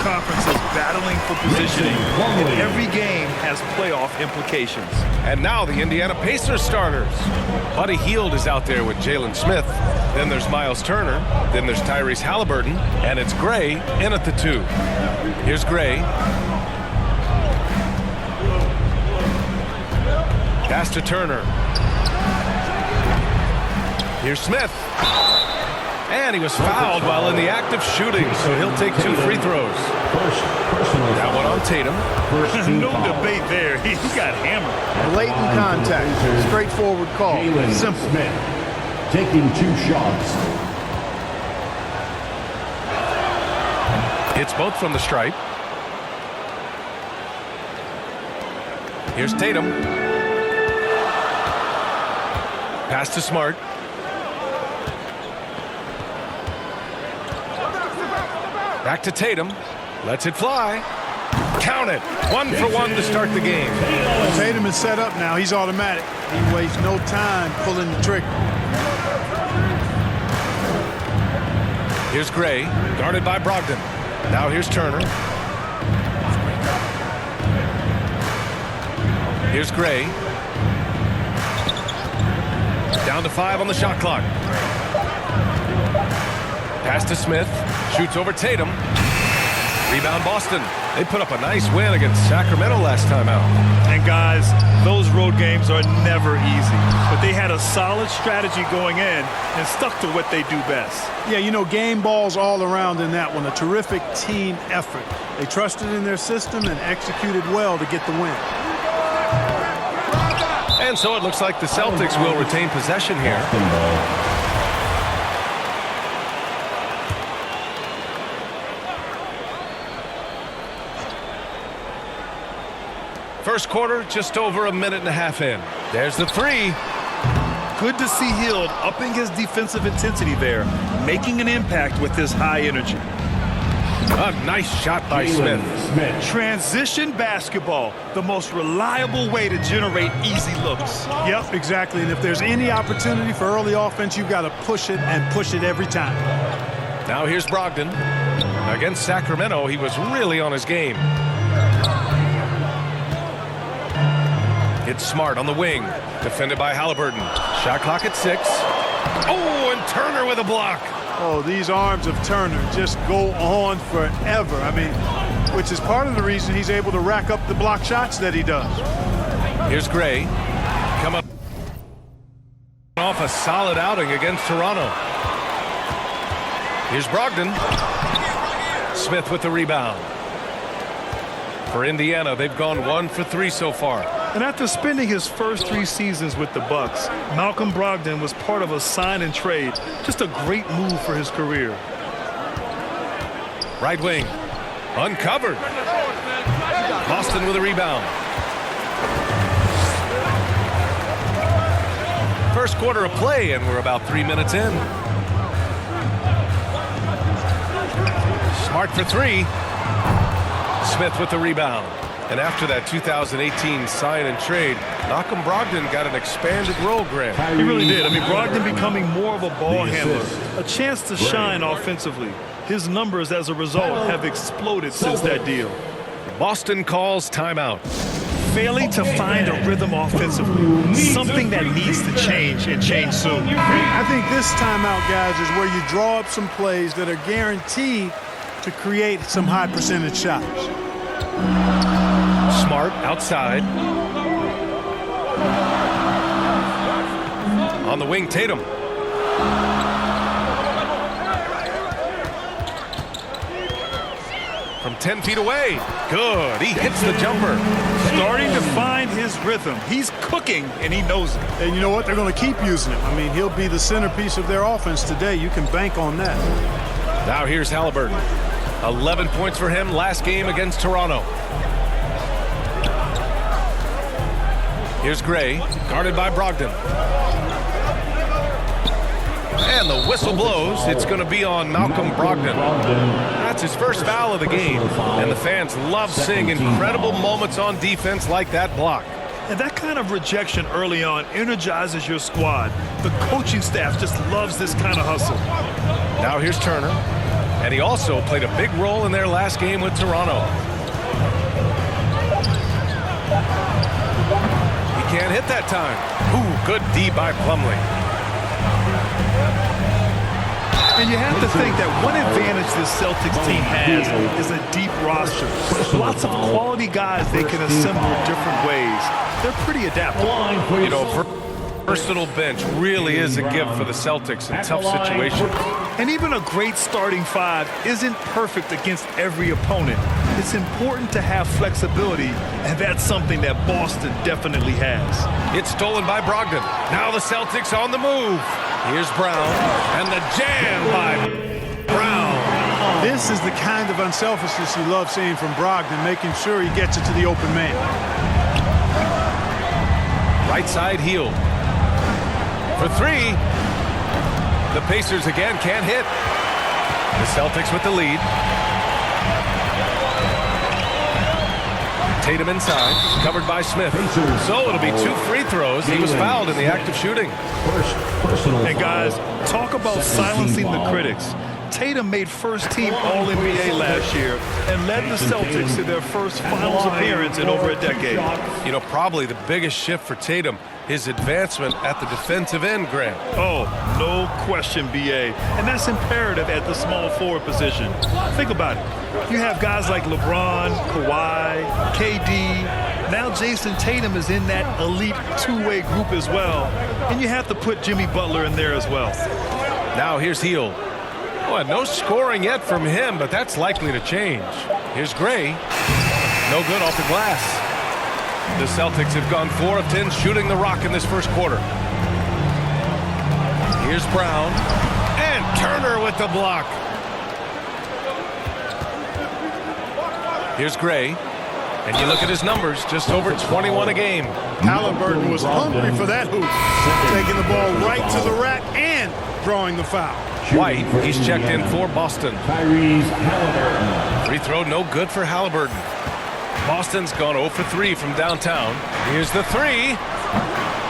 conference is battling for positioning, and every game has playoff implications. And now the Indiana Pacers starters. Buddy Hield is out there with Jalen Smith. Then there's Miles Turner. Then there's Tyrese Halliburton. And it's Gray in at the 2. Here's Gray. Pass to Turner. Here's Smith. And he was fouled while in the act of shooting, so he'll take 2 free throws. That one on Tatum. No debate there. He got hammered. Blatant contact. Straightforward call. Simple. Smith taking 2 shots. It's both from the stripe. Here's Tatum. Pass to Smart. Back to Tatum. Lets it fly. Count it. 1 for 1 to start the game. Tatum is set up now. He's automatic. He wastes no time pulling the trigger. Here's Gray, guarded by Brogdon. Now here's Turner. Here's Gray. Down to 5 on the shot clock. Pass to Smith. Shoots over Tatum. Rebound Boston. They put up a nice win against Sacramento last time out. And guys, those road games are never easy. But they had a solid strategy going in and stuck to what they do best. Yeah, you know, game balls all around in that one. A terrific team effort. They trusted in their system and executed well to get the win. And so it looks like the Celtics will retain possession here. First quarter, just over a minute and a half in. There's the 3. Good to see Hield upping his defensive intensity there, making an impact with his high energy. A nice shot by Smith. Transition basketball, the most reliable way to generate easy looks. Yep, exactly. And if there's any opportunity for early offense, you've got to push it and push it every time. Now here's Brogdon. Against Sacramento, he was really on his game. It's Smart on the wing, defended by Halliburton. Shot clock at 6. Oh, and Turner with a block. Oh, these arms of Turner just go on forever. I mean, which is part of the reason he's able to rack up the block shots that he does. Here's Gray. Come up off a solid outing against Toronto. Here's Brogdon. Smith with the rebound. For Indiana, they've gone 1 for 3 so far. And after spending his first 3 seasons with the Bucks, Malcolm Brogdon was part of a sign and trade. Just a great move for his career. Right wing. Uncovered. Boston with a rebound. First quarter of play, and we're about 3 minutes in. Smart for 3. Smith with the rebound. And after that 2018 sign and trade, Malcolm Brogdon got an expanded role, Grant. He really did. I mean, Brogdon becoming more of a ball handler, a chance to shine offensively. His numbers as a result have exploded since that deal. Boston calls timeout. Failing to find a rhythm offensively, something that needs to change and change soon. I think this timeout, guys, is where you draw up some plays that are guaranteed to create some high percentage shots. Smart outside. On the wing, Tatum. From 10 feet away. Good. He hits the jumper. Starting to find his rhythm. He's cooking, and he knows it. And you know what? They're going to keep using him. I mean, he'll be the centerpiece of their offense today. You can bank on that. Now here's Halliburton. 11 points for him last game against Toronto. Here's Gray, guarded by Brogdon. And the whistle blows. It's going to be on Malcolm Brogdon. That's his first foul of the game. And the fans love seeing incredible moments on defense like that block. And that kind of rejection early on energizes your squad. The coaching staff just loves this kind of hustle. Now here's Turner. And he also played a big role in their last game with Toronto. He can't hit that time. Ooh, good D by Plumlee. And you have to think that one advantage this Celtics team has is a deep roster. Lots of quality guys they can assemble different ways. They're pretty adaptable. You know, versatile bench really is a gift for the Celtics in tough situations. And even a great starting five isn't perfect against every opponent. It's important to have flexibility, and that's something that Boston definitely has. It's stolen by Brogdon. Now the Celtics on the move. Here's Brown, and the jam by Brown. This is the kind of unselfishness you love seeing from Brogdon, making sure he gets it to the open man. Right side Hield. For three. The Pacers again can't hit. The Celtics with the lead. Tatum inside, covered by Smith. So it'll be 2 free throws. He was fouled in the act of shooting. And guys, talk about silencing the critics. Tatum made first-team All-NBA last year and led the Celtics to their first finals appearance in over a decade. You know, probably the biggest shift for Tatum, his advancement at the defensive end, Grant. Oh, no question, B.A. And that's imperative at the small forward position. Think about it. You have guys like LeBron, Kawhi, KD. Now Jason Tatum is in that elite two-way group as well. And you have to put Jimmy Butler in there as well. Now here's Hield. Boy, no scoring yet from him, but that's likely to change. Here's Gray. No good off the glass. The Celtics have gone 4 of 10 shooting the rock in this first quarter. Here's Brown. And Turner with the block. Here's Gray. And you look at his numbers, just over 21 a game. Halliburton was hungry for that hoop, taking the ball right to the rack and drawing the foul. White, he's checked in for Boston. Tyrese Halliburton. Free throw no good for Halliburton. Boston's gone 0 for 3 from downtown. Here's the 3.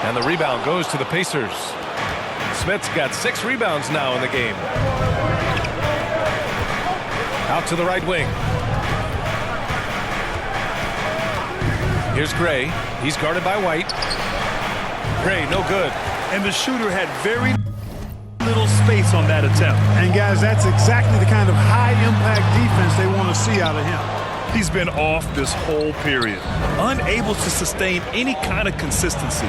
And the rebound goes to the Pacers. Smith's got 6 rebounds now in the game. Out to the right wing. Here's Gray. He's guarded by White. Gray, no good. And the shooter had very little space on that attempt. And guys, that's exactly the kind of high-impact defense they want to see out of him. He's been off this whole period, unable to sustain any kind of consistency.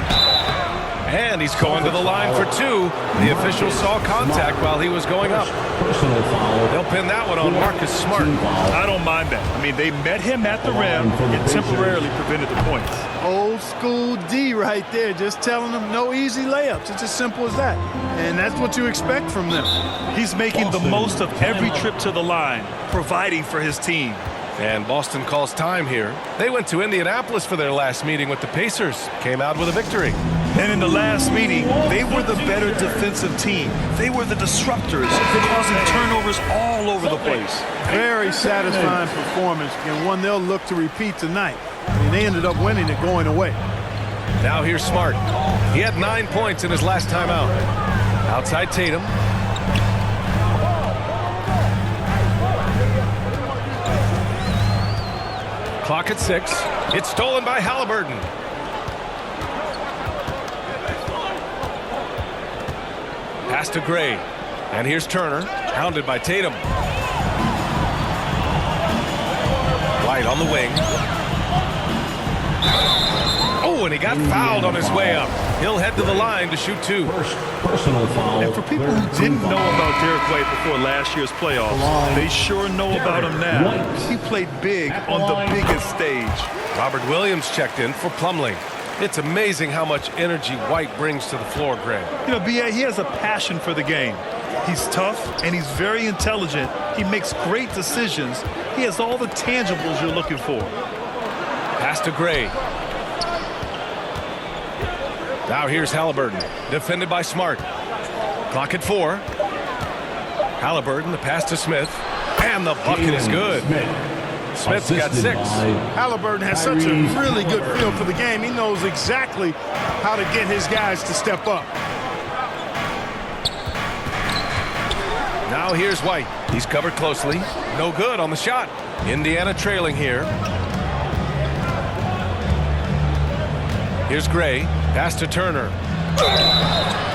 And he's going to the line for 2. The official saw contact while he was going up. Personal foul. They'll pin that one on Marcus Smart. I don't mind that. I mean, they met him at the rim and temporarily prevented the points. Old school D right there, just telling them no easy layups. It's as simple as that. And that's what you expect from them. He's making the most of every trip to the line, providing for his team. And Boston calls time here. They went to Indianapolis for their last meeting with the Pacers. Came out with a victory. And in the last meeting, they were the better defensive team. They were the disruptors, causing turnovers all over the place. Very satisfying performance, and one they'll look to repeat tonight. I mean, they ended up winning it going away. Now here's Smart. He had 9 points in his last time out. Outside Tatum. Clock at 6. It's stolen by Halliburton. Pass to Gray. And here's Turner, hounded by Tatum. White on the wing. Oh, and he got fouled on his way up. He'll head to the line to shoot 2. Personal foul. And for people who didn't know about Derek White before last year's playoffs, they sure know about him now. He played big on the biggest stage. Robert Williams checked in for Plumlee. It's amazing how much energy White brings to the floor, Greg. You know, B.A., he has a passion for the game. He's tough and he's very intelligent. He makes great decisions. He has all the tangibles you're looking for. Pass to Gray. Now here's Halliburton, defended by Smart. Clock at 4. Halliburton, the pass to Smith. And the bucket is good. Smith's got 6. Halliburton has such a really good feel for the game. He knows exactly how to get his guys to step up. Now here's White. He's covered closely. No good on the shot. Indiana trailing here. Here's Gray. Pass to Turner.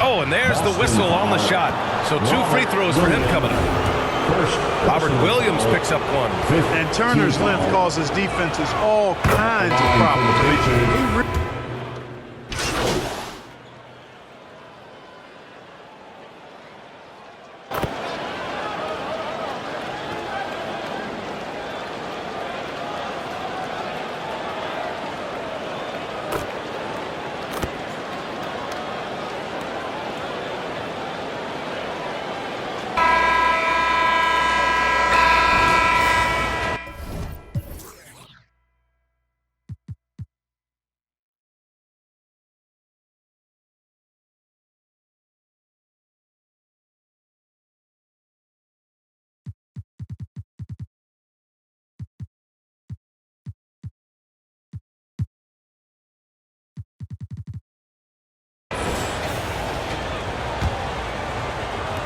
Oh, and there's the whistle on the shot. So 2 free throws for him coming up. Robert Williams picks up one. And Turner's length causes defenses all kinds of problems.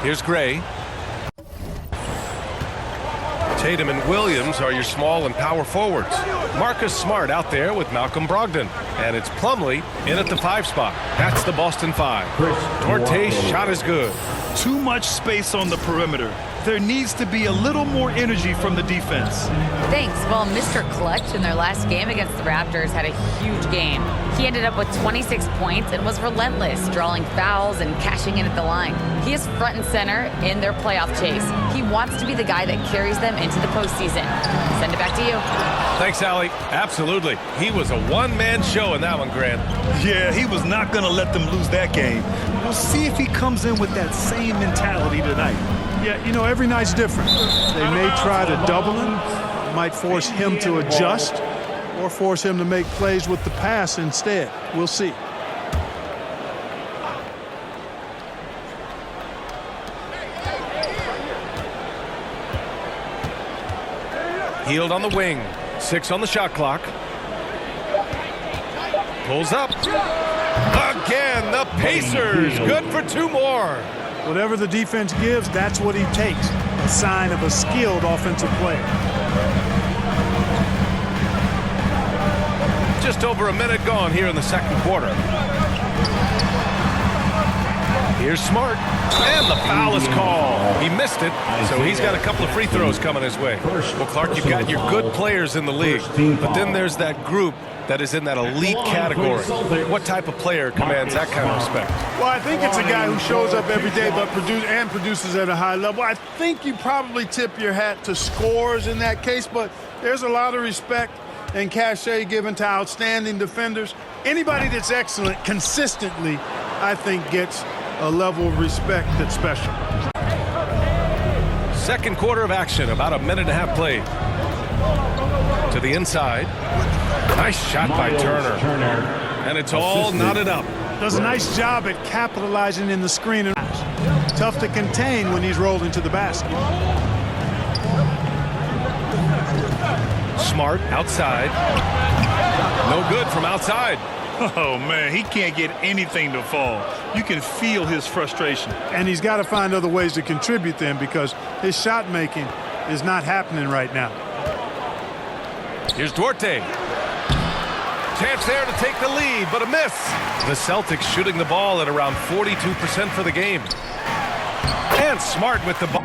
Here's Gray. Tatum and Williams are your small and power forwards. Marcus Smart out there with Malcolm Brogdon. And it's Plumlee in at the 5 spot. That's the Boston 5. Duarte's shot is good. Too much space on the perimeter. There needs to be a little more energy from the defense. Thanks. Well, Mr. Clutch in their last game against the Raptors had a huge game. He ended up with 26 points and was relentless, drawing fouls and cashing in at the line. He is front and center in their playoff chase. He wants to be the guy that carries them into the postseason. Send it back to you. Thanks, Allie. Absolutely. He was a one-man show in that one, Grant. Yeah, he was not going to let them lose that game. We'll see if he comes in with that same mentality tonight. Yeah, you know, every night's different. They may try to double him, might force him to adjust, or force him to make plays with the pass instead. We'll see. Hield on the wing. 6 on the shot clock. Pulls up. Again, the Pacers. Good for 2 more. Whatever the defense gives, that's what he takes. A sign of a skilled offensive player. Just over a minute gone here in the second quarter. Here's Smart. And the foul is called. He missed it, so he's got a couple of free throws coming his way. Well, Clark, you've got your good players in the league, but then there's that group that is in that elite category. What type of player commands that kind of respect? Well, I think it's a guy who shows up every day but produces at a high level. I think you probably tip your hat to scores in that case, but there's a lot of respect and cachet given to outstanding defenders. Anybody that's excellent consistently, I think, gets a level of respect that's special. Second quarter of action, about a minute and a half played. To the inside. Nice shot by Turner. And it's all knotted up. Does a nice job at capitalizing in the screen. Tough to contain when he's rolled into the basket. Smart outside. No good from outside. Oh, man, he can't get anything to fall. You can feel his frustration. And he's got to find other ways to contribute then, because his shot making is not happening right now. Here's Duarte. Chance there to take the lead, but a miss. The Celtics shooting the ball at around 42% for the game. And Smart with the ball.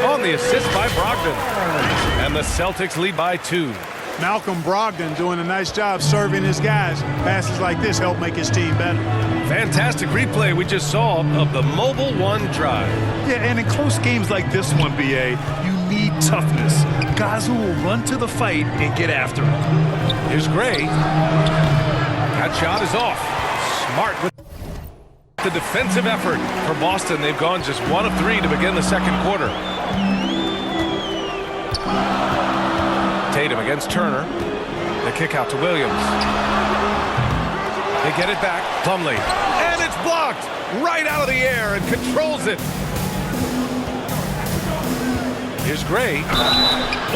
On the assist by Brogdon. And the Celtics lead by 2. Malcolm Brogdon doing a nice job serving his guys. Passes like this help make his team better. Fantastic replay we just saw of the Mobile One drive. Yeah, and in close games like this one, BA, you need toughness. Guys who will run to the fight and get after it. Here's Gray. That shot is off. Smart with the defensive effort for Boston. They've gone just 1 of 3 to begin the second quarter. Tatum against Turner. The kick out to Williams. They get it back. Plumlee. And it's blocked right out of the air and controls it. Here's Gray.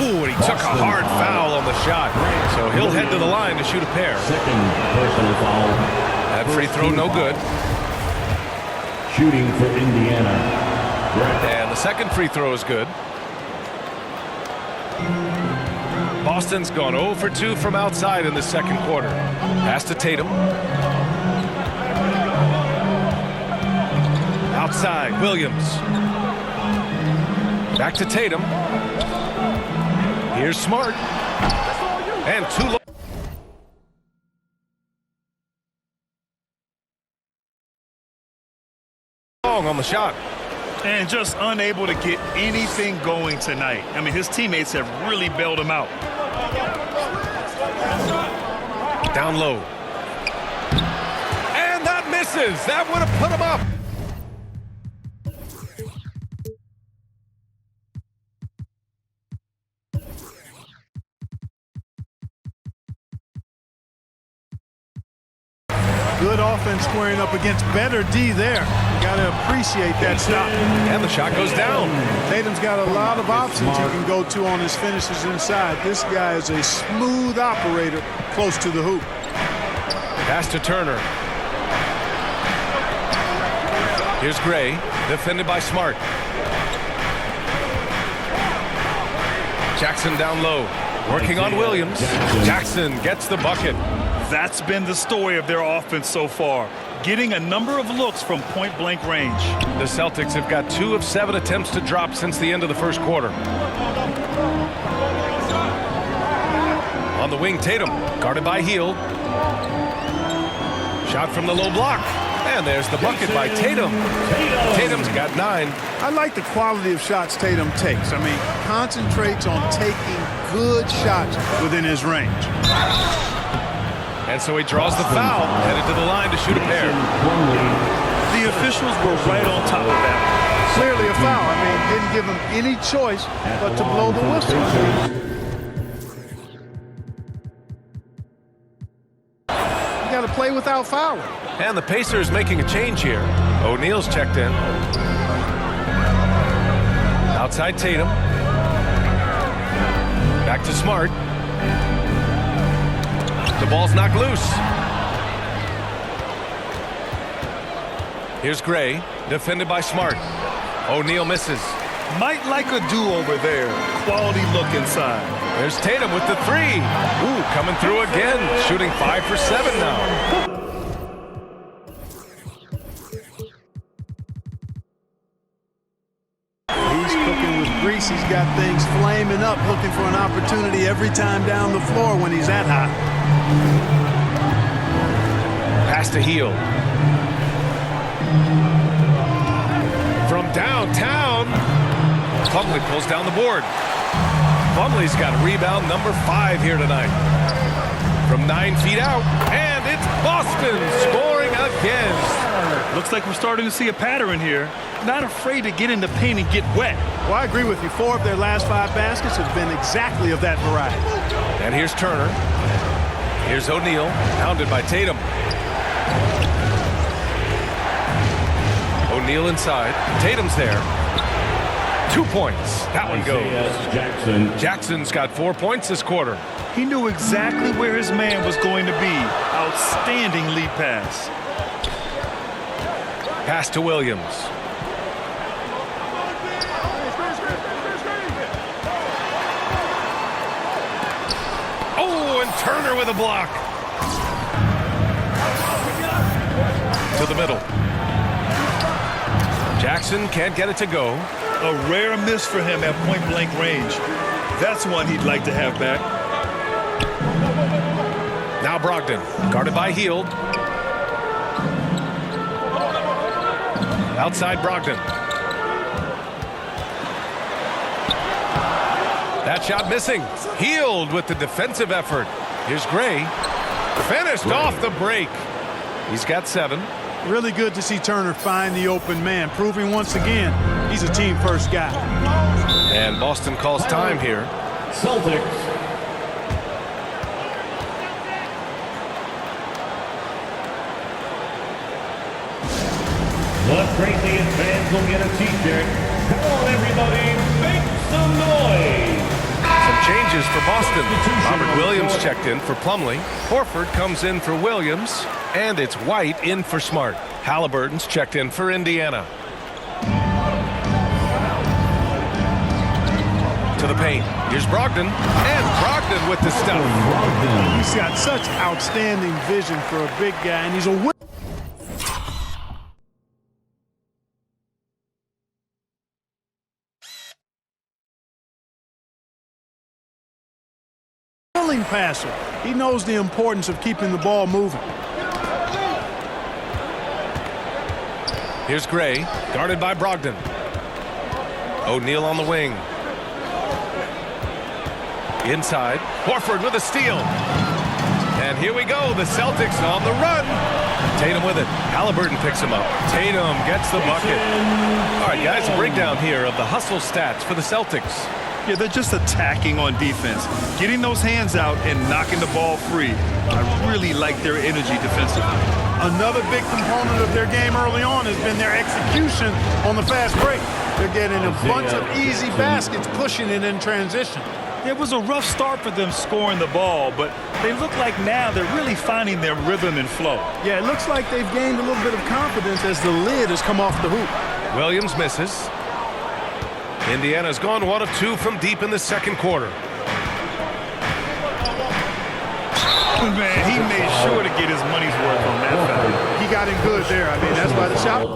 Ooh, and he took a hard foul on the shot. So he'll head to the line to shoot a pair. Second personal foul. That free throw no good. Shooting for Indiana. And the second free throw is good. Boston's gone 0 for 2 from outside in the second quarter. Pass to Tatum. Outside, Williams. Back to Tatum. Here's Smart. And too low. On the shot. And just unable to get anything going tonight. I mean, his teammates have really bailed him out. Down low. And that misses. That would have put him up. Good offense squaring up against better D there. You got to appreciate that stop. And the shot goes down. Tatum's got a lot of options he can go to on his finishes inside. This guy is a smooth operator close to the hoop. Pass to Turner. Here's Gray, defended by Smart. Jackson down low, working on Williams. Jackson gets the bucket. That's been the story of their offense so far, getting a number of looks from point-blank range. The Celtics have got 2 of 7 attempts to drop since the end of the first quarter. On the wing, Tatum, guarded by Hield. Shot from the low block. And there's the bucket by Tatum. Tatum's got 9. I like the quality of shots Tatum takes. I mean, concentrates on taking good shots within his range. And so he draws the foul, headed to the line to shoot a pair. The officials were right on top of that. Clearly a foul. I mean, didn't give him any choice but to blow the whistle. You got to play without fouling. And the Pacers making a change here. O'Neal's checked in. Outside Tatum. Back to Smart. The ball's knocked loose. Here's Gray, defended by Smart. O'Neal misses. Might like a do-over there. Quality look inside. There's Tatum with the 3. Ooh, coming through again. Shooting 5 for 7 now. He's cooking with grease. He's got things flaming up, looking for an opportunity every time down the floor when he's that hot. Pass to Hield. From downtown, Plumlee pulls down the board. Plumlee's got rebound number 5 here tonight. From 9 feet out, and it's Boston scoring again. Looks like we're starting to see a pattern here. Not afraid to get in the paint and get wet. Well, I agree with you. 4 of their last 5 baskets have been exactly of that variety. And here's Turner. Here's O'Neal, pounded by Tatum. O'Neal inside. Tatum's there. 2 points. That one goes. Jackson. Jackson's got 4 points this quarter. He knew exactly where his man was going to be. Outstanding lead pass. Pass to Williams. Oh, and Turner with a block. To the middle. Jackson can't get it to go. A rare miss for him at point-blank range. That's one he'd like to have back. Now Brogdon, guarded by Hield. Outside Brogdon. That shot missing. Hield with the defensive effort. Here's Gray. Finished off the break. He's got 7. Really good to see Turner find the open man, proving once again he's a team-first guy. And Boston calls time here. Celtics. The Craziest fans will get a t-shirt. Come on, everybody, make some noise. Some changes for Boston. Robert Williams checked in for Plumlee. Horford comes in for Williams. And it's White in for Smart. Halliburton's checked in for Indiana. To the paint. Here's Brogdon. And Brogdon with the stuff. He's got such outstanding vision for a big guy, and he's a willing passer. He knows the importance of keeping the ball moving. Here's Gray, guarded by Brogdon. O'Neal on the wing. Inside, Horford with a steal. And here we go, the Celtics on the run. Tatum with it. Halliburton picks him up. Tatum gets the bucket. All right, guys, a breakdown here of the hustle stats for the Celtics. Yeah, they're just attacking on defense, getting those hands out and knocking the ball free. I really like their energy defensively. Another big component of their game early on has been their execution on the fast break. They're getting a bunch of easy baskets, pushing it in transition. It was a rough start for them scoring the ball, but they look like now they're really finding their rhythm and flow. Yeah, it looks like they've gained a little bit of confidence as the lid has come off the hoop. Williams misses. Indiana's gone 1 of 2 from deep in the second quarter. Man, he made sure to get his money's worth on that foul. He got in good there. I mean, that's why the shot.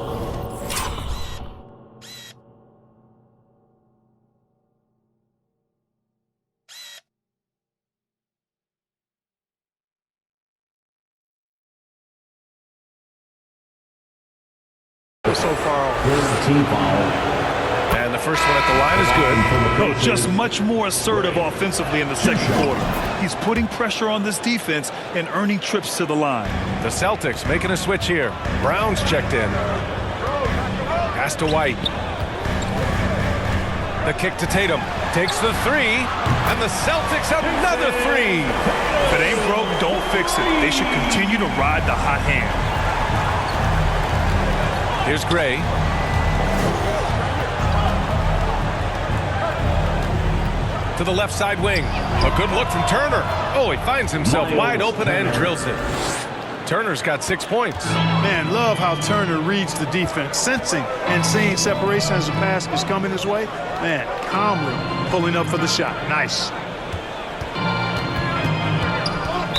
So far off. Team foul. And the first one at the line is good. No, just much more assertive offensively in the second quarter. He's putting pressure on this defense and earning trips to the line. The Celtics making a switch here. Brown's checked in. Pass to White. The kick to Tatum. Takes the three. And the Celtics have another three. If it ain't broke, don't fix it. They should continue to ride the hot hand. Here's Gray. To the left side wing. A good look from Turner. Oh, he finds himself wide open and drills it. Turner's got 6 points. Man, love how Turner reads the defense, sensing and seeing separation as the pass is coming his way. Man, calmly pulling up for the shot. Nice.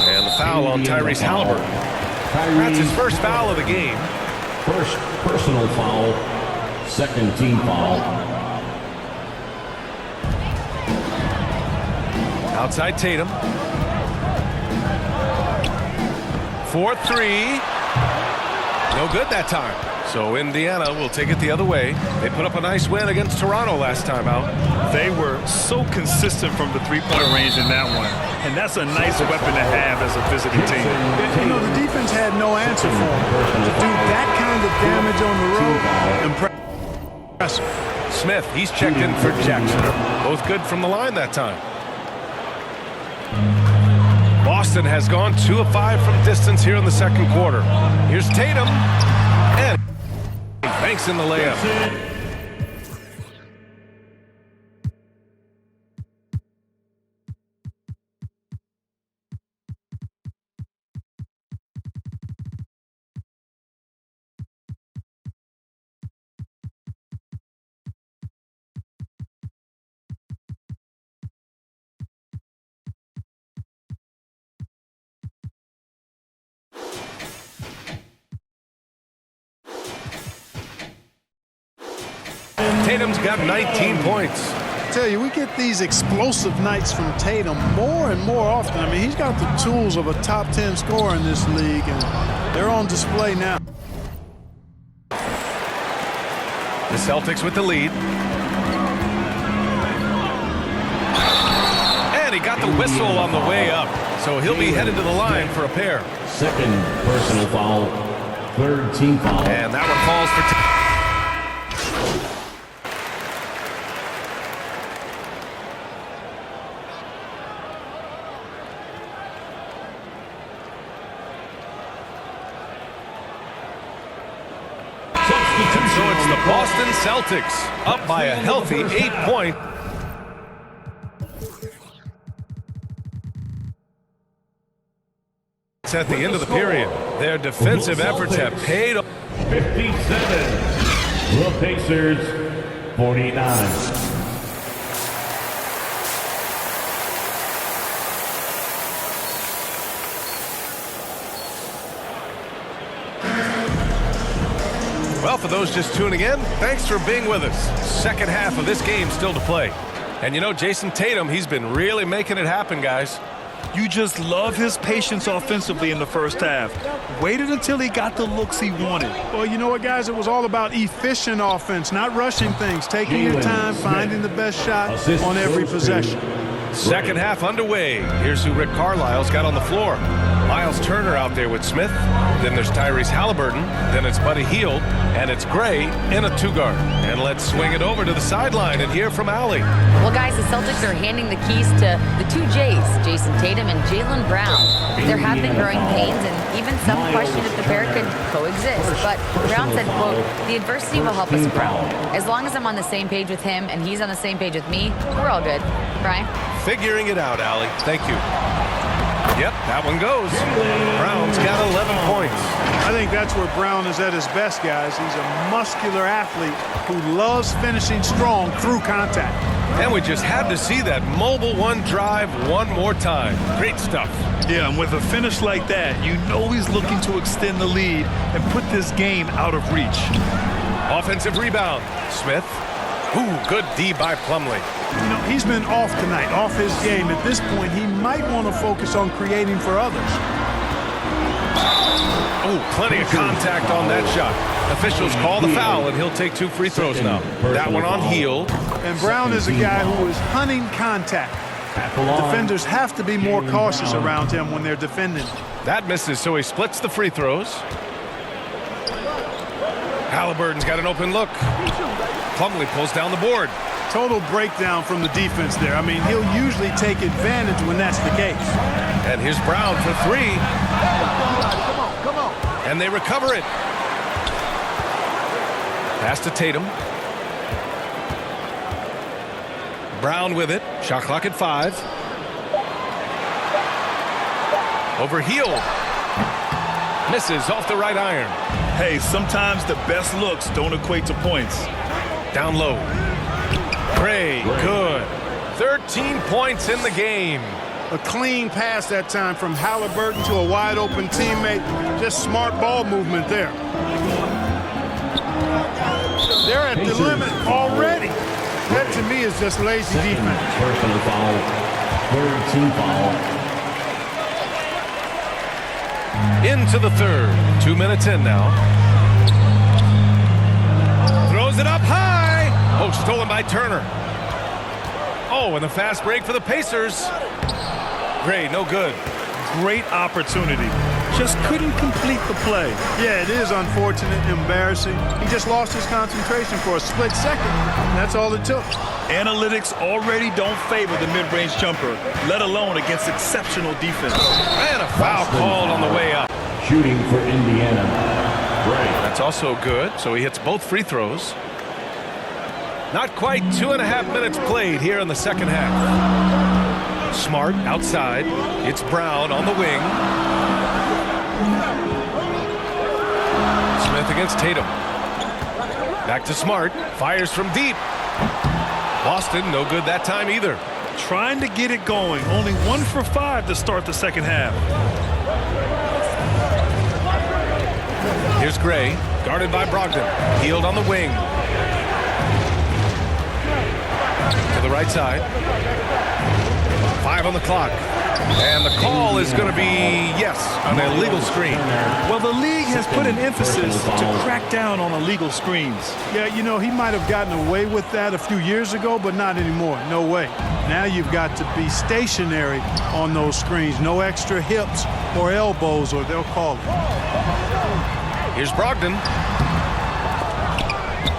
And the foul on Tyrese Halliburton. That's his first foul of the game. First personal foul. Second team foul. Outside Tatum. 4-3. No good that time. So Indiana will take it the other way. They put up a nice win against Toronto last time out. They were so consistent from the three-point range in that one. And that's a nice weapon to have as a visiting team. You know, the defense had no answer for him. To do that kind of damage on the road, impressive. Smith, he's checked in for Jackson. Both good from the line that time. Boston has gone 2 of 5 from distance here in the second quarter. Here's Tatum. And Banks in the layup. Tatum's got 19 points. I tell you, we get these explosive nights from Tatum more and more often. I mean, he's got the tools of a top 10 scorer in this league, and they're on display now. The Celtics with the lead. And he got the whistle on the way up, so he'll be headed to the line for a pair. Second personal foul. Third team foul. And that one falls for So it's the Boston Celtics up by a healthy 8 points. points at the end of the period. Their defensive efforts have paid off. 57. The Pacers, 49. Well, for those just tuning in, thanks for being with us. Second half of this game still to play. And you know, Jason Tatum, he's been really making it happen, guys. You just love his patience offensively in the first half. Waited until he got the looks he wanted. Well, you know what, guys? It was all about efficient offense, not rushing things, taking your time, finding the best shot on every possession. Second half underway. Here's who Rick Carlisle's got on the floor. Miles Turner out there with Smith. Then there's Tyrese Halliburton. Then it's Buddy Hield. And it's Gray in a two-guard. And let's swing it over to the sideline and hear from Allie. Well, guys, the Celtics are handing the keys to the two J's, Jason Tatum and Jaylen Brown. There have been growing pains and even some question if the pair could coexist. But Brown said, quote, "The adversity will help us grow. As long as I'm on the same page with him and he's on the same page with me, we're all good." Brian? Figuring it out, Allie. Thank you. Yep, that one goes. Brown's got 11 points. I think that's where Brown is at his best, guys. He's a muscular athlete who loves finishing strong through contact. And we just had to see that mobile one drive one more time. Great stuff. Yeah, and with a finish like that, you know he's looking to extend the lead and put this game out of reach. Offensive rebound. Smith. Ooh, good D by Plumlee. You know, he's been off tonight, off his game. At this point, he might want to focus on creating for others. Ooh, plenty of contact on that shot. Officials call the foul, and he'll take 2 free throws now. That one on Hield. And Brown is a guy who is hunting contact. Defenders have to be more cautious around him when they're defending. That misses, so he splits the free throws. Halliburton's got an open look. Plumlee pulls down the board. Total breakdown from the defense there. I mean, he'll usually take advantage when that's the case. And here's Brown for 3. Come on. And they recover it. Pass to Tatum. Brown with it. Shot clock at 5. Over Hield. Misses off the right iron. Hey, sometimes the best looks don't equate to points. Down low. Gray, good. 13 points in the game. A clean pass that time from Halliburton to a wide open teammate. Just smart ball movement there. They're at the limit already. That to me is just lazy defense. Personal foul. Third team foul. Into the third. 2 minutes in now. Throws it up high. Oh, stolen by Turner. Oh, and the fast break for the Pacers. Gray, no good. Great opportunity. Just couldn't complete the play. Yeah, it is unfortunate, embarrassing. He just lost his concentration for a split second. That's all it took. Analytics already don't favor the mid-range jumper, let alone against exceptional defense. And a foul called on the way up. Shooting for Indiana. Gray. That's also good, so he hits both free throws. Not quite 2.5 minutes played here in the second half. Smart outside. It's Brown on the wing. Smith against Tatum. Back to Smart. Fires from deep. Boston, no good that time either. Trying to get it going. Only 1 for 5 to start the second half. Here's Gray, guarded by Brogdon. Hield on the wing. To the right side. 5 on the clock. And the call is going to be, yes, an illegal screen. Well, the league has put an emphasis to crack down on illegal screens. Yeah, you know, he might have gotten away with that a few years ago, but not anymore. No way. Now you've got to be stationary on those screens. No extra hips or elbows, or they'll call it. Here's Brogdon.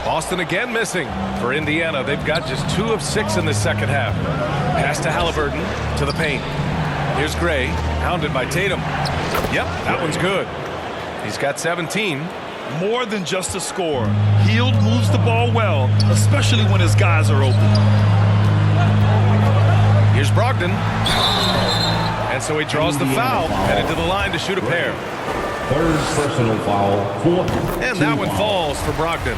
Boston again missing. For Indiana, they've got just 2 of 6 in the second half. Pass to Halliburton to the paint. Here's Gray, hounded by Tatum. Yep, that one's good. He's got 17. More than just a score. Hield moves the ball well, especially when his guys are open. Here's Brogdon. And so he draws the foul, headed to the line to shoot a pair. Third personal foul, fourth. And that one falls for Brogdon.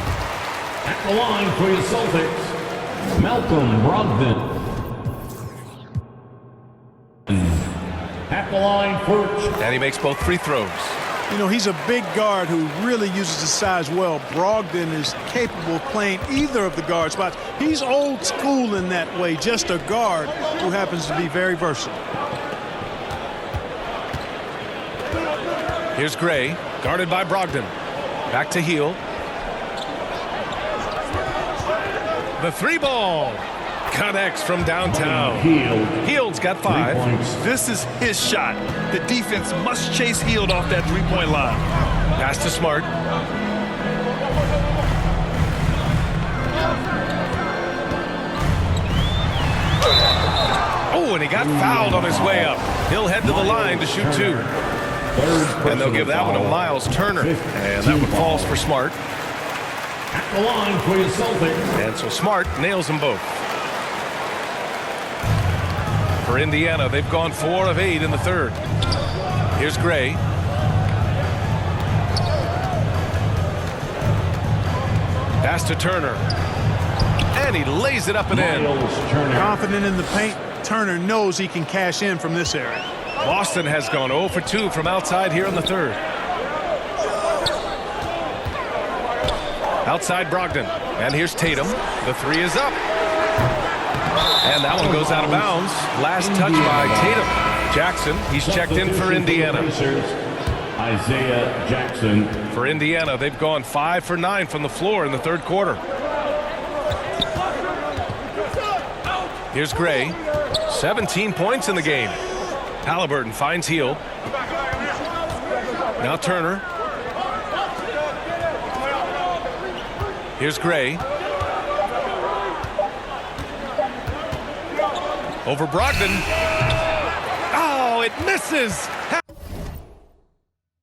At the line for your Celtics, Malcolm Brogdon. At the line for... And he makes both free throws. You know, he's a big guard who really uses his size well. Brogdon is capable of playing either of the guard spots. He's old school in that way, just a guard who happens to be very versatile. Here's Gray, guarded by Brogdon. Back to Hield. The three ball connects from downtown. Hield's got 5. This is his shot. The defense must chase Hield off that three-point line. Pass to Smart. Oh, and he got fouled on his way up. He'll head to the line to shoot 2. And they'll give that one to Miles Turner. And that one falls for Smart. At the line for your Celtics. And so Smart nails them both. For Indiana, they've gone 4 of 8 in the third. Here's Gray. Pass to Turner. And he lays it up and in. Confident in the paint, Turner knows he can cash in from this area. Boston has gone 0 for 2 from outside here in the third. Outside Brogdon. And here's Tatum. The 3 is up. And that one goes out of bounds. Last touch by Tatum. Jackson, he's checked in for Indiana. Isaiah Jackson. For Indiana, they've gone 5 for 9 from the floor in the third quarter. Here's Gray. 17 points in the game. Halliburton finds Hield. Now Turner. Here's Gray. Over Brogdon. Oh, it misses. Had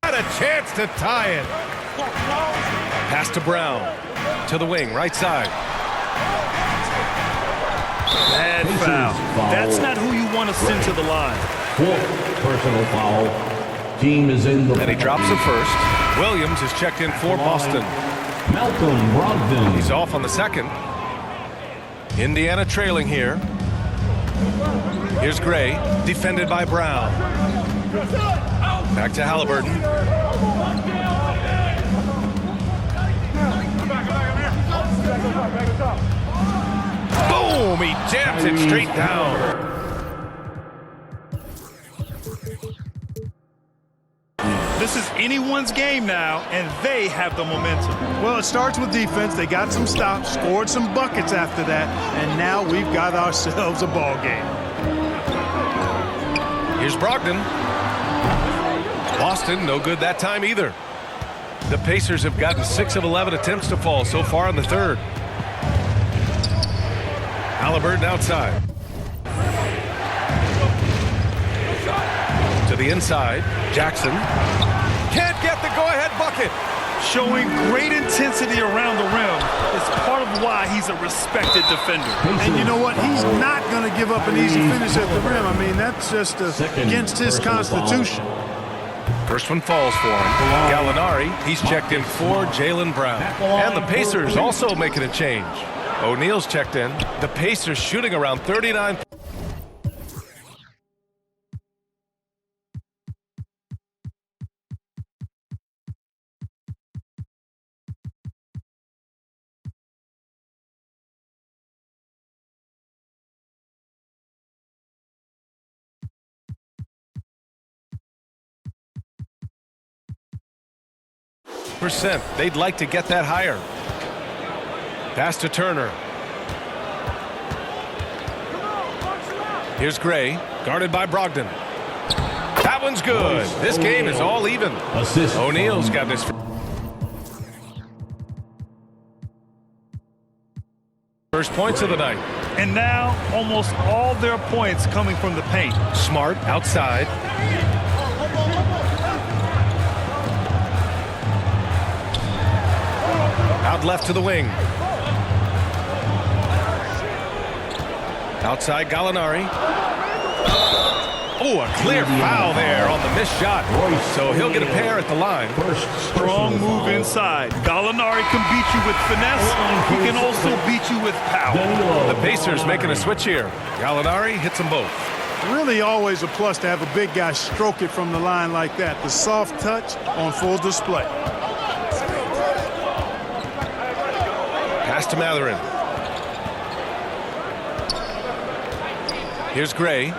a chance to tie it. Pass to Brown. To the wing, right side. Bad foul. That's not who you want to send to the line. Fourth personal foul. Team is in the... And he drops the first. Williams is checked in for Boston. Malcolm Brogdon. He's off on the second. Indiana trailing here. Here's Gray, defended by Brown. Back to Halliburton. Boom! He jams it straight down. This is anyone's game now, and they have the momentum. Well, it starts with defense. They got some stops, scored some buckets after that, and now we've got ourselves a ball game. Here's Brogdon. Boston, no good that time either. The Pacers have gotten 6 of 11 attempts to fall so far in the third. Halliburton outside. To the inside. Jackson. Can't get the go-ahead bucket. Showing great intensity around the rim is part of why he's a respected defender. And you know what? He's not going to give up an easy finish at the rim. I mean, that's just against his constitution. First one falls for him. Gallinari, he's checked in for Jaylen Brown. And the Pacers also making a change. O'Neal's checked in. The Pacers shooting around 39%. They'd like to get that higher. Pass to Turner. Here's Gray, guarded by Brogdon. That one's good. This game is all even. O'Neal's got this. First points of the night. And now almost all their points coming from the paint. Smart outside. Out left to the wing. Outside Gallinari. Oh, a clear foul there on the missed shot. So he'll get a pair at the line. Strong move inside. Gallinari can beat you with finesse. He can also beat you with power. The Pacers making a switch here. Gallinari hits them both. Really always a plus to have a big guy stroke it from the line like that. The soft touch on full display. Pass to Mathurin. Here's Gray.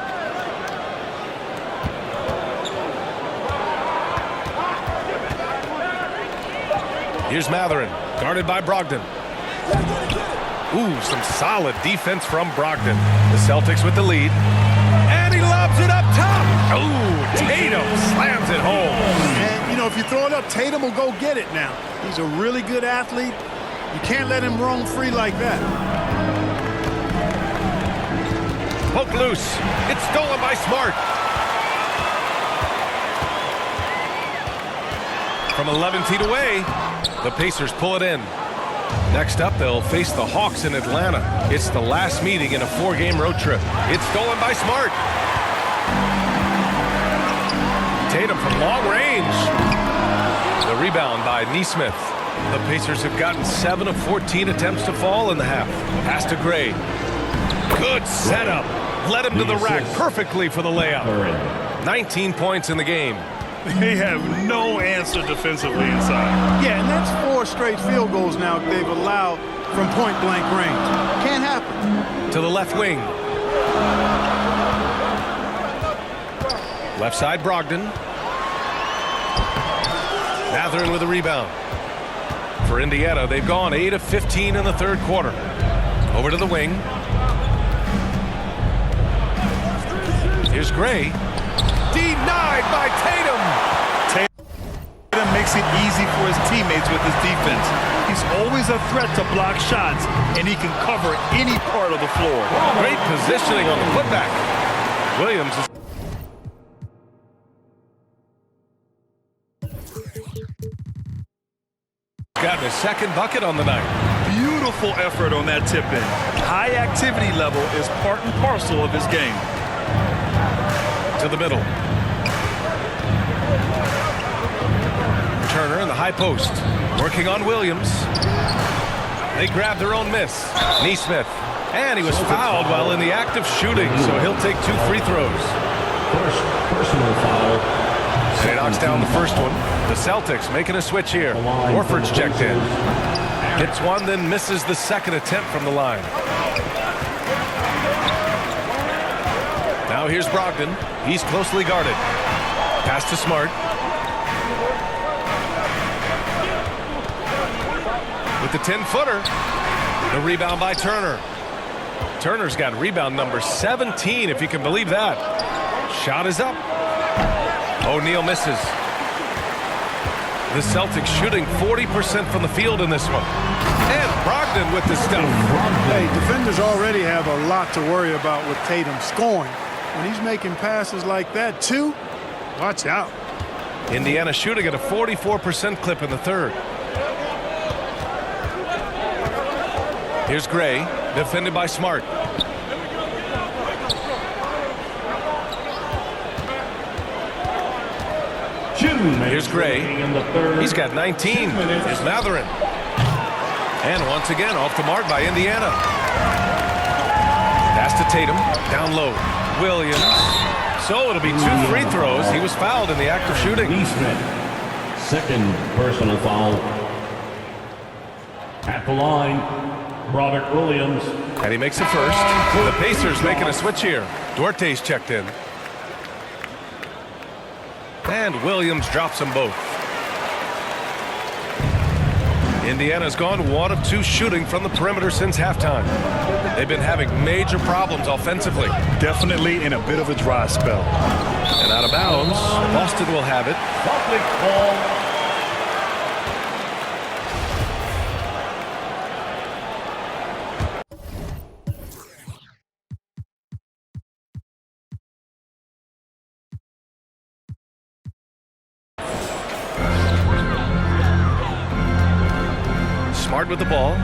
Here's Mathurin, guarded by Brogdon. Ooh, some solid defense from Brogdon. The Celtics with the lead. And he lobs it up top. Ooh, Tatum slams it home. And, you know, if you throw it up, Tatum will go get it now. He's a really good athlete. You can't let him roam free like that. Poke loose. It's stolen by Smart. From 11 feet away, the Pacers pull it in. Next up, they'll face the Hawks in Atlanta. It's the last meeting in a 4-game road trip. It's stolen by Smart. Tatum from long range. The rebound by Nesmith. The Pacers have gotten 7 of 14 attempts to fall in the half. Pass to Gray. Good setup. Led him to the rack perfectly for the layup. 19 points in the game. They have no answer defensively inside. Yeah, and that's 4 straight field goals now they've allowed from point-blank range. Can't happen. To the left wing. Left side, Brogdon. Mathurin with a rebound. For Indiana, they've gone 8 of 15 in the third quarter. Over to the wing. Here's Gray. Denied by Tatum. Tatum makes it easy for his teammates with his defense. He's always a threat to block shots, and he can cover any part of the floor. Great positioning on the putback. Williams is gotten his second bucket on the night. Beautiful effort on that tip-in. High activity level is part and parcel of his game. To the middle. Turner in the high post. Working on Williams. They grab their own miss. Nesmith. And he was fouled while in the act of shooting, so he'll take 2 free throws. Personal foul. And he knocks down the first one. The Celtics making a switch here. Horford's checked in. Hits one, then misses the second attempt from the line. Now here's Brogdon. He's closely guarded. Pass to Smart. With the 10-footer. The rebound by Turner. Turner's got rebound number 17, if you can believe that. Shot is up. O'Neal misses. The Celtics shooting 40% from the field in this one. And Brogdon with the stuff. Hey, defenders already have a lot to worry about with Tatum scoring. When he's making passes like that, too, watch out. Indiana shooting at a 44% clip in the third. Here's Gray, defended by Smart. Here's Gray. He's got 19. Here's Mathurin. And once again, off the mark by Indiana. Pass to Tatum. Down low. Williams. So it'll be 2 free throws. He was fouled in the act of shooting. Second personal foul. At the line, Robert Williams. And he makes it first. The Pacers making a switch here. Duarte's checked in. And Williams drops them both. Indiana's gone 1 of 2 shooting from the perimeter since halftime. They've been having major problems offensively. Definitely in a bit of a dry spell. And out of bounds, Boston will have it. Celtics ball. Smart with the ball.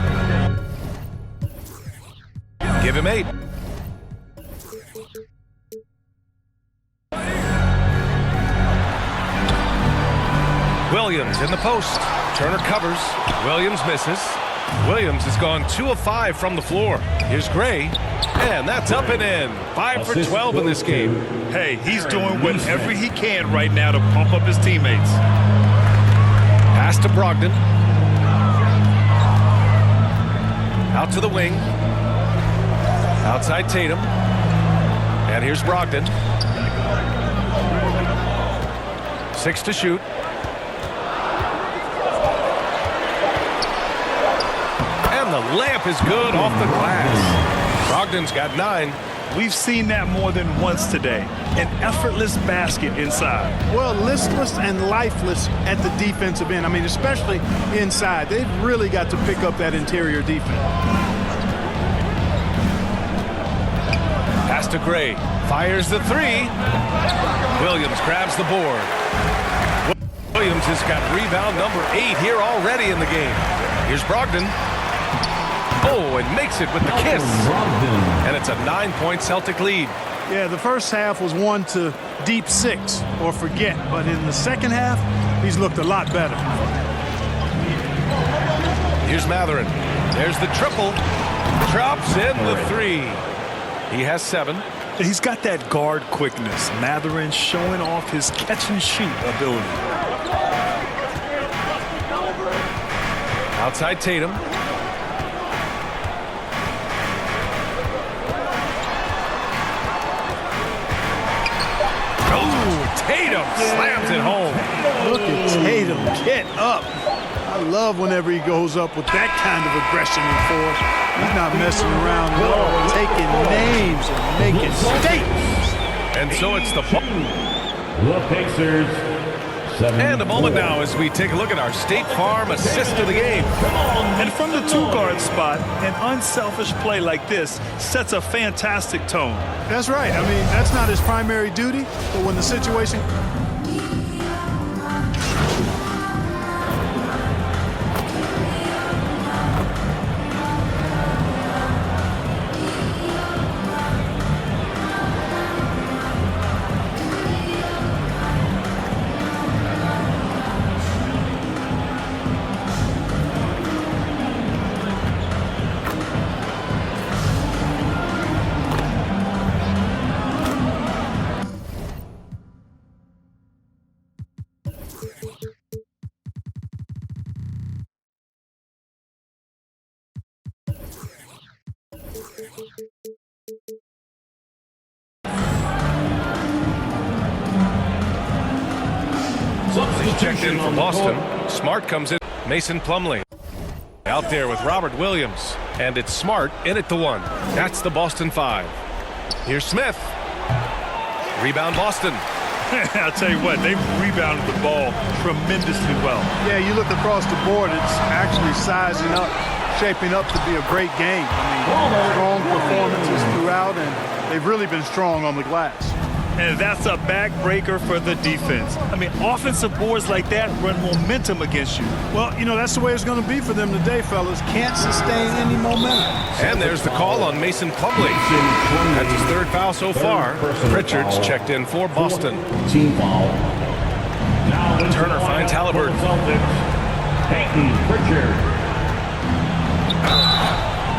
Give him 8. Williams in the post. Turner covers. Williams misses. Williams has gone 2 of 5 from the floor. Here's Gray, and that's up and in. 5 for 12 in this game. Hey, he's doing whatever he can right now to pump up his teammates. Pass to Brogdon. Out to the wing. Outside Tatum. And here's Brogdon. 6 to shoot. And the layup is good off the glass. Brogdon's got 9. We've seen that more than once today. An effortless basket inside. Well, listless and lifeless at the defensive end. I mean, especially inside. They've really got to pick up that interior defense. Pass to Gray. Fires the 3. Williams grabs the board. Williams has got rebound number 8 here already in the game. Here's Brogdon. Oh, and makes it with the kiss. And it's a 9-point Celtic lead. Yeah, the first half was 1 to deep 6 or forget. But in the second half, he's looked a lot better. Here's Mathurin. There's the triple. Drops in the 3. He has 7. He's got that guard quickness. Mathurin showing off his catch-and-shoot ability. Outside Tatum. Tatum slams it home. Look at Tatum get up. I love whenever he goes up with that kind of aggression and force. He's not messing around at all, taking names and making statements. And so it's the Pacers. 7. and a moment now as we take a look at our State Farm assist of the game. And from the 2-guard spot, an unselfish play like this sets a fantastic tone. That's right. I mean, that's not his primary duty, but when the situation... Checked in for Boston. Smart comes in. Mason Plumlee out there with Robert Williams. And it's Smart in at the 1. That's the Boston 5. Here's Smith. Rebound Boston. I'll tell you what, they've rebounded the ball tremendously well. Yeah, you look across the board, it's actually sizing up, shaping up to be a great game. I mean, strong performances throughout, and they've really been strong on the glass. And that's a backbreaker for the defense. I mean, offensive boards like that run momentum against you. Well, you know, that's the way it's going to be for them today, fellas. Can't sustain any momentum. And there's the call on Mason Plumlee. That's his 3rd foul so far. Pritchard's checked in for Boston. Team foul. Now Turner finds Halliburton. Peyton Pritchard.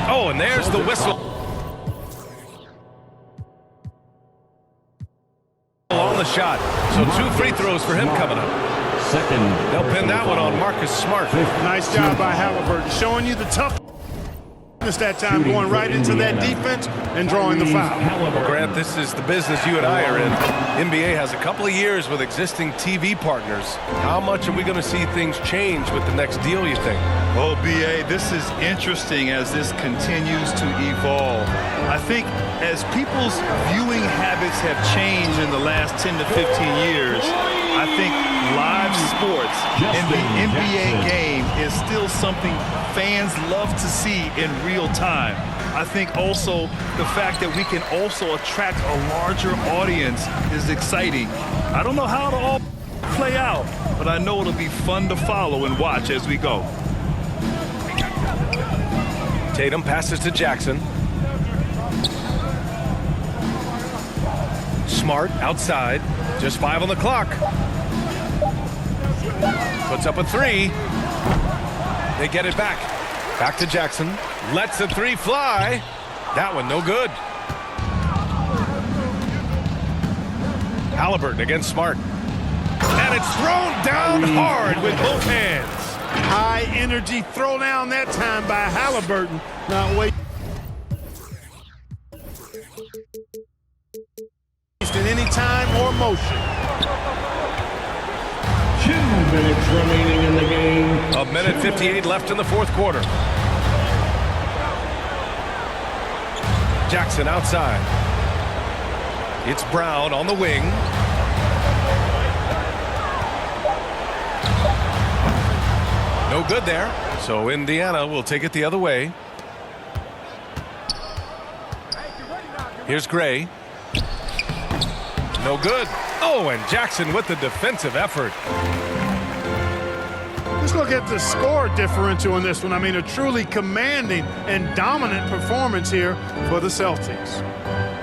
Oh, and there's the whistle. On the shot. So 2 free throws for him coming up. Second. They'll pin that one on Marcus Smart. Nice job by Halliburton, showing you the toughness that time, going right into that defense and drawing the foul. Well, Grant, this is the business you and I are in. NBA has a couple of years with existing TV partners. How much are we going to see things change with the next deal, you think? Oh, BA, this is interesting as this continues to evolve. I think as people's viewing habits have changed in the last 10 to 15 years, I think live sports in the NBA game is still something fans love to see in real time. I think also the fact that we can also attract a larger audience is exciting. I don't know how it'll all play out, but I know it'll be fun to follow and watch as we go. Tatum passes to Jackson. Smart outside. Just 5 on the clock. Puts up a three. They get it back. Back to Jackson. Lets the three fly. That one no good. Halliburton against Smart. And it's thrown down hard with both hands. High energy throw down that time by Halliburton. Not wasting any time or motion. 2 minutes remaining in the game. A minute 58 left in the fourth quarter. Jackson outside. It's Brown on the wing. No good there. So Indiana will take it the other way. Here's Gray. No good. Oh, and Jackson with the defensive effort. Let's look at the score differential in this one. I mean, a truly commanding and dominant performance here for the Celtics.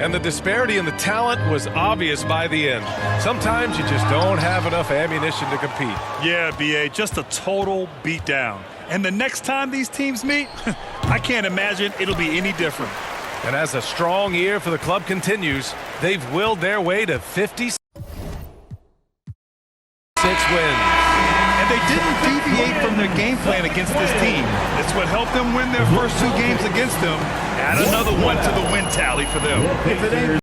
And the disparity in the talent was obvious by the end. Sometimes you just don't have enough ammunition to compete. Yeah, B.A., just a total beatdown. And the next time these teams meet, I can't imagine it'll be any different. And as a strong year for the club continues, they've willed their way to 56 wins. And they didn't deviate from their game plan against this team. It's what helped them win their first 2 games against them. Add another one to the win tally for them.